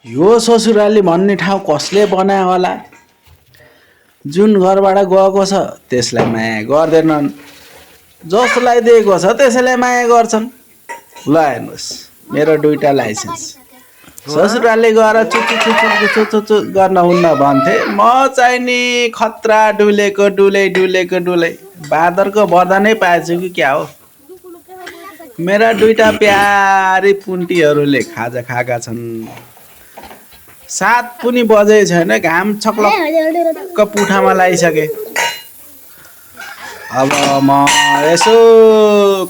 यो ससुराली भन्ने ठाउँ कसले बनायो होला? जुन घरबाट गएको छ त्यसलाई माया गर्दैनन्, जसलाई दिएको छ त्यसैलाई माया गर्छन्। ल हेर्नुहोस् मेरो दुईटा लाइसेन्स। ससुराली गएर चुचु गर्न हुन्न भन्थे, म चाहिँ नि खतरा डुलेको डुलै बाँदरको बदनै पाएछु कि क्या हो। मेरा दुईटा प्यारी पुन्टीहरूले खाजा खाएका छन्। 7 पनि बजे छैन, घाम छक्लक्क पुठामा लागिसके। अब म यसो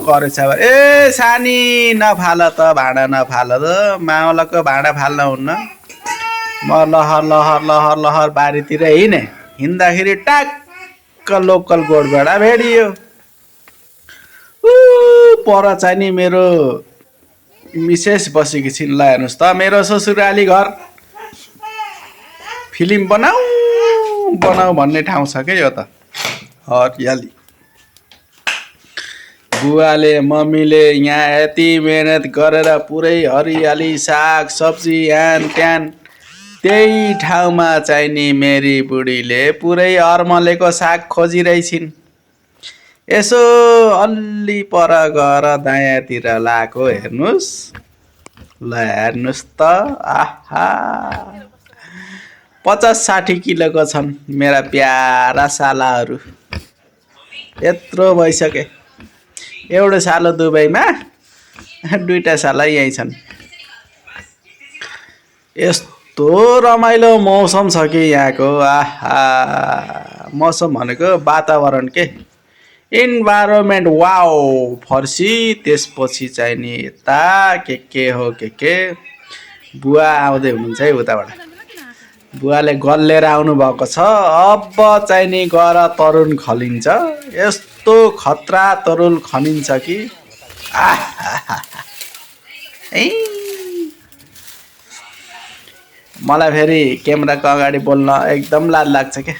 करेछ ए सानी नफाल त भाँडा नफाल त, मावलको भाँडा फाल्न हुन्न। म लहर बारीतिर हिँड्दाखेरि टाक्क लोकल गोठबाट भेटियो। पर चाहिँ नि मेरो मिसेस बसेकी छिन्। ल हेर्नुहोस् त मेरो ससुराली घर। फिल्म बनाऊ भन्ने ठाउँ छ क्या यो त। हरियाली बुवाले मम्मीले यहाँ यति मेहनत गरेर पुरै हरियाली साग सब्जी यान त्यान, त्यही ठाउँमा चाहिँ नि मेरी बुढीले पुरै अर्मलेको साग खोजिरहेछिन्। यसो अलि पर गएर दायाँतिर लाएको हेर्नुहोस्। ल हेर्नुहोस् त, आहा 50-60 किलोको छन् मेरा प्यारा सालाहरू। यत्रो भइसके। एउटा सालो दुबईमा, दुईटा साला यहीँ छन्। यस्तो रमाइलो मौसम छ कि यहाँको। आहा मौसम भनेको वातावरण के, इन्भाइरोमेन्ट वाओ फर्सी। त्यसपछि चाहिँ नि यता के हो के बुवा आउँदै हुनुहुन्छ है उताबाट। बुवाले गल्लेर आउनु भएको छ। अब चाहिँ नि गएर तरुल खनिन्छ। यस्तो खतरा तरुल खनिन्छ कि मलाई फेरि क्यामेराको अगाडि बोल्न एकदम लाज लाग्छ क्या।